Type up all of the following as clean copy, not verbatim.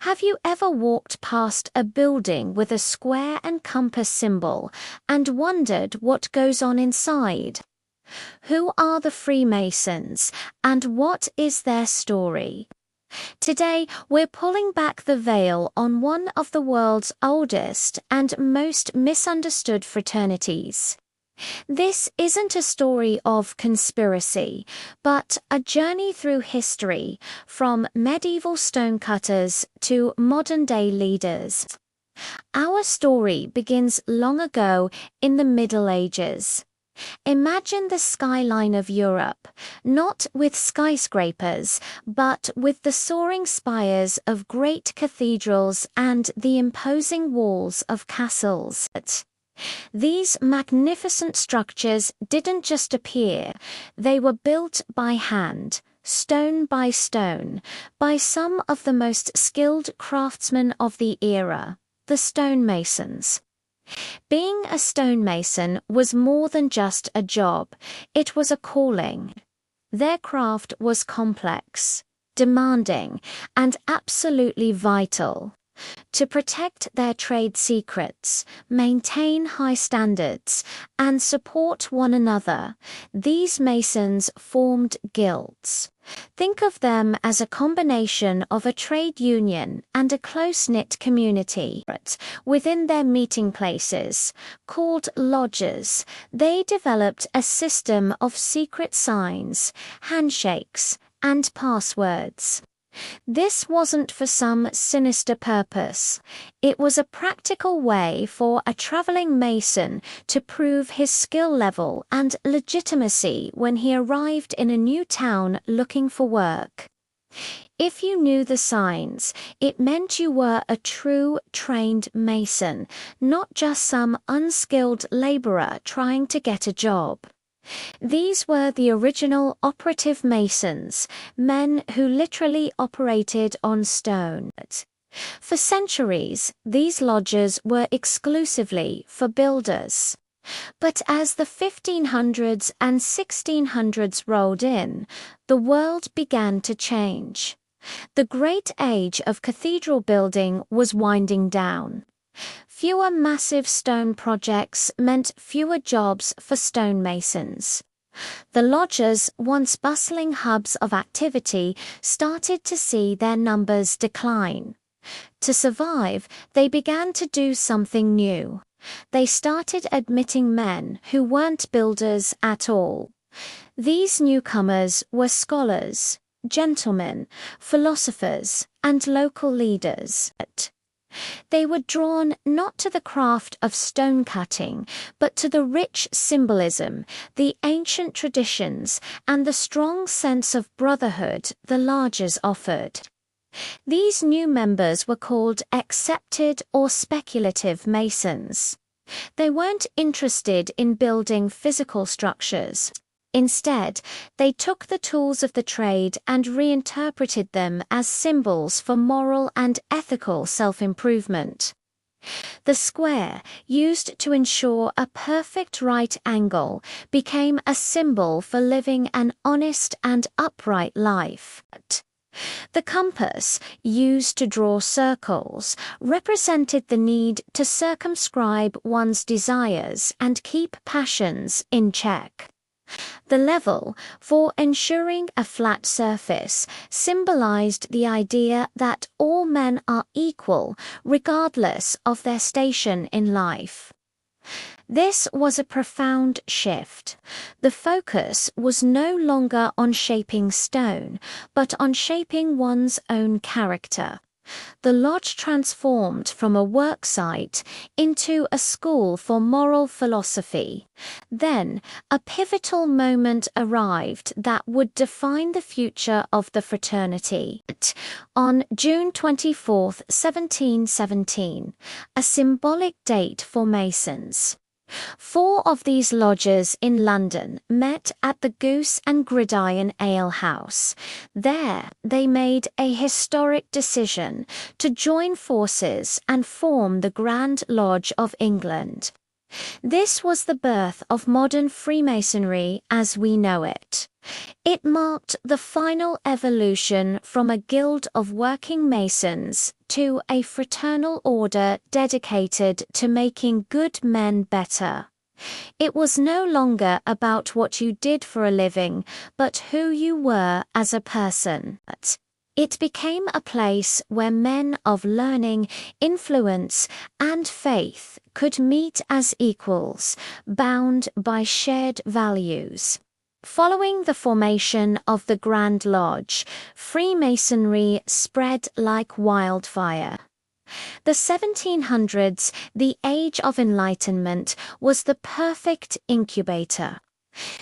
Have you ever walked past a building with a square and compass symbol and wondered what goes on inside? Who are the Freemasons, and what is their story? Today, we're pulling back the veil on one of the world's oldest and most misunderstood fraternities. This isn't a story of conspiracy, but a journey through history, from medieval stonecutters to modern-day leaders. Our story begins long ago in the Middle Ages. Imagine the skyline of Europe, not with skyscrapers, but with the soaring spires of great cathedrals and the imposing walls of castles. These magnificent structures didn't just appear, they were built by hand, stone by stone, by some of the most skilled craftsmen of the era, the stonemasons. Being a stonemason was more than just a job, it was a calling. Their craft was complex, demanding, and absolutely vital. To protect their trade secrets, maintain high standards, and support one another, these masons formed guilds. Think of them as a combination of a trade union and a close-knit community. Within their meeting places, called lodges, they developed a system of secret signs, handshakes, and passwords. This wasn't for some sinister purpose. It was a practical way for a traveling mason to prove his skill level and legitimacy when he arrived in a new town looking for work. If you knew the signs, it meant you were a true trained mason, not just some unskilled laborer trying to get a job. These were the original operative masons, men who literally operated on stone. For centuries, these lodges were exclusively for builders. But as the 1500s and 1600s rolled in, the world began to change. The great age of cathedral building was winding down. Fewer massive stone projects meant fewer jobs for stonemasons. The lodges, once bustling hubs of activity, started to see their numbers decline. To survive, they began to do something new. They started admitting men who weren't builders at all. These newcomers were scholars, gentlemen, philosophers, and local leaders. They were drawn not to the craft of stone cutting, but to the rich symbolism, the ancient traditions, and the strong sense of brotherhood the lodges offered. These new members were called accepted or speculative masons. They weren't interested in building physical structures. Instead, they took the tools of the trade and reinterpreted them as symbols for moral and ethical self-improvement. The square, used to ensure a perfect right angle, became a symbol for living an honest and upright life. The compass, used to draw circles, represented the need to circumscribe one's desires and keep passions in check. The level, for ensuring a flat surface, symbolized the idea that all men are equal regardless of their station in life. This was a profound shift. The focus was no longer on shaping stone, but on shaping one's own character. The lodge transformed from a work site into a school for moral philosophy. Then, a pivotal moment arrived that would define the future of the fraternity. On June 24, 1717, a symbolic date for Masons. 4 of these lodges in London met at the Goose and Gridiron Ale House. There, they made a historic decision to join forces and form the Grand Lodge of England. This was the birth of modern Freemasonry as we know it. It marked the final evolution from a guild of working masons to a fraternal order dedicated to making good men better. It was no longer about what you did for a living, but who you were as a person. It became a place where men of learning, influence, and faith could meet as equals, bound by shared values. Following the formation of the Grand Lodge, Freemasonry spread like wildfire. The 1700s, the Age of Enlightenment, was the perfect incubator.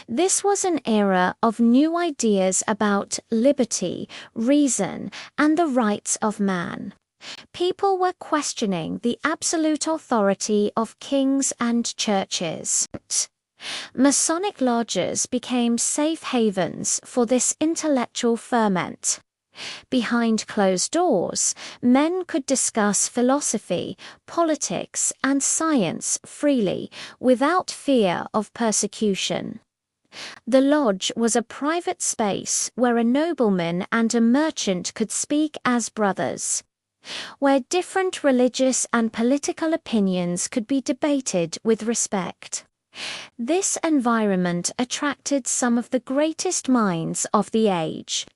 This was an era of new ideas about liberty, reason, and the rights of man. People were questioning the absolute authority of kings and churches. Masonic lodges became safe havens for this intellectual ferment. Behind closed doors, men could discuss philosophy, politics, and science freely, without fear of persecution. The lodge was a private space where a nobleman and a merchant could speak as brothers, where different religious and political opinions could be debated with respect. This environment attracted some of the greatest minds of the age.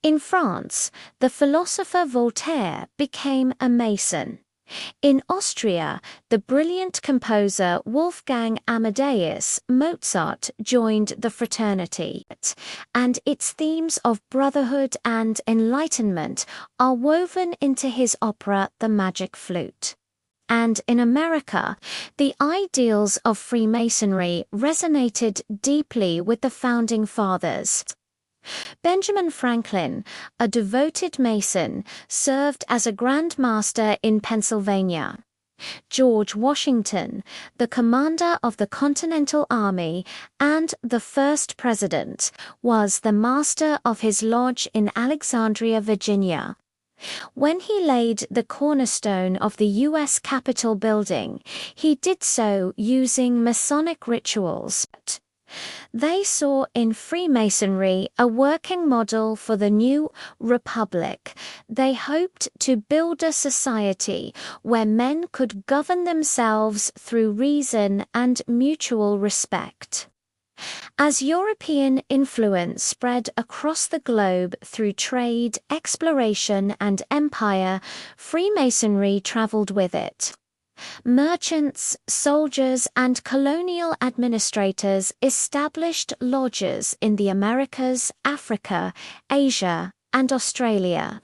In France, the philosopher Voltaire became a Mason. In Austria, the brilliant composer Wolfgang Amadeus Mozart joined the fraternity, and its themes of brotherhood and enlightenment are woven into his opera The Magic Flute. And in America, the ideals of Freemasonry resonated deeply with the Founding Fathers. Benjamin Franklin, a devoted Mason, served as a Grand Master in Pennsylvania. George Washington, the commander of the Continental Army and the first president, was the master of his lodge in Alexandria, Virginia. When he laid the cornerstone of the U.S. Capitol building, he did so using Masonic rituals. They saw in Freemasonry a working model for the new republic. They hoped to build a society where men could govern themselves through reason and mutual respect. As European influence spread across the globe through trade, exploration, and empire, Freemasonry traveled with it. Merchants, soldiers, and colonial administrators established lodges in the Americas, Africa, Asia, and Australia.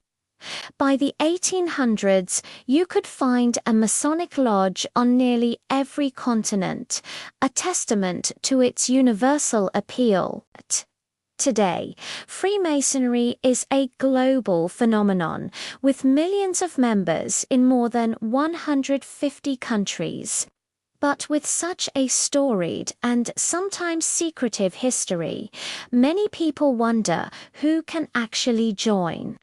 By the 1800s, you could find a Masonic lodge on nearly every continent, a testament to its universal appeal. Today, Freemasonry is a global phenomenon, with millions of members in more than 150 countries. But with such a storied and sometimes secretive history, many people wonder who can actually join.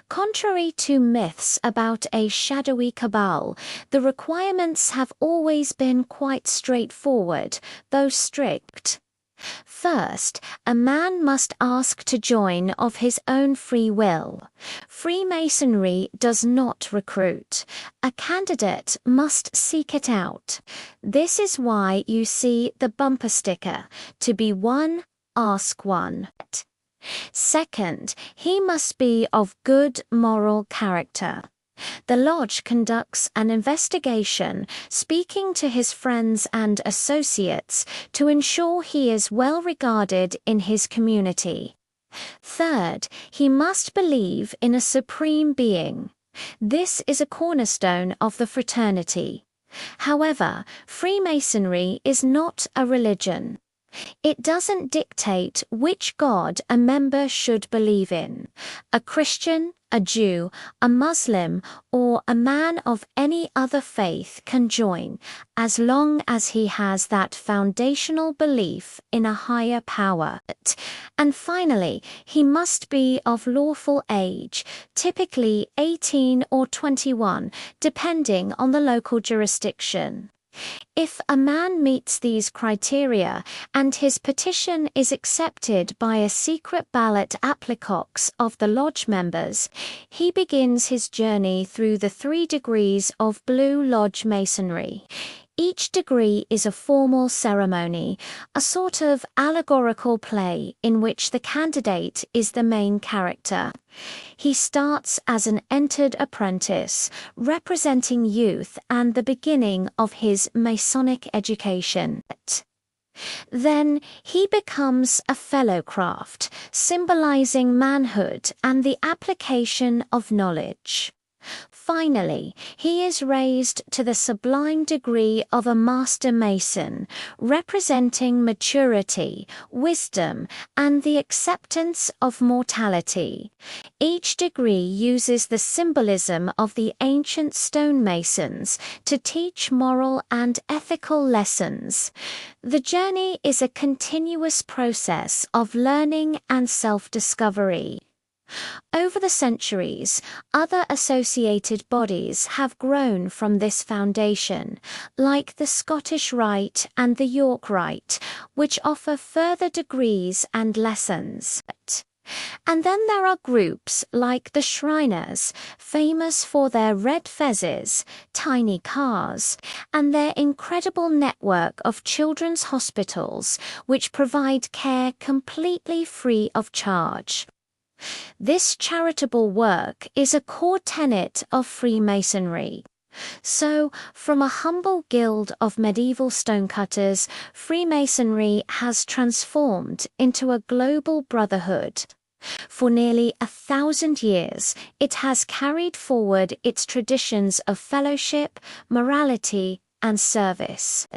Contrary to myths about a shadowy cabal, the requirements have always been quite straightforward, though strict. First, a man must ask to join of his own free will. Freemasonry does not recruit. A candidate must seek it out. This is why you see the bumper sticker, "To be one, ask one." Second, he must be of good moral character. The lodge conducts an investigation, speaking to his friends and associates to ensure he is well regarded in his community. Third, he must believe in a supreme being. This is a cornerstone of the fraternity. However, Freemasonry is not a religion. It doesn't dictate which God a member should believe in. A Christian, a Jew, a Muslim, or a man of any other faith can join, as long as he has that foundational belief in a higher power. And finally, he must be of lawful age, typically 18 or 21, depending on the local jurisdiction. If a man meets these criteria and his petition is accepted by a secret ballot applicox of the lodge members, he begins his journey through the 3 degrees of Blue Lodge Masonry. Each degree is a formal ceremony, a sort of allegorical play in which the candidate is the main character. He starts as an entered apprentice, representing youth and the beginning of his Masonic education. Then he becomes a fellowcraft, symbolizing manhood and the application of knowledge. Finally, he is raised to the sublime degree of a Master Mason, representing maturity, wisdom, and the acceptance of mortality. Each degree uses the symbolism of the ancient stonemasons to teach moral and ethical lessons. The journey is a continuous process of learning and self-discovery. Over the centuries, other associated bodies have grown from this foundation, like the Scottish Rite and the York Rite, which offer further degrees and lessons. And then there are groups like the Shriners, famous for their red fezzes, tiny cars, and their incredible network of children's hospitals, which provide care completely free of charge. This charitable work is a core tenet of Freemasonry. So, from a humble guild of medieval stonecutters, Freemasonry has transformed into a global brotherhood. For nearly 1,000 years, it has carried forward its traditions of fellowship, morality, and service.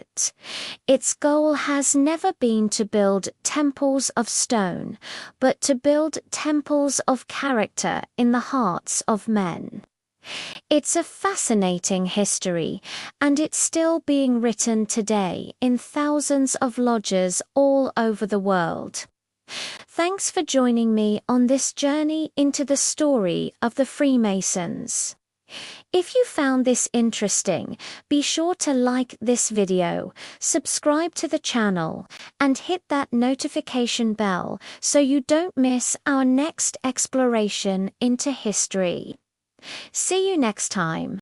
Its goal has never been to build temples of stone, but to build temples of character in the hearts of men. It's a fascinating history, and it's still being written today in thousands of lodges all over the world. Thanks for joining me on this journey into the story of the Freemasons. If you found this interesting, be sure to like this video, subscribe to the channel, and hit that notification bell so you don't miss our next exploration into history. See you next time.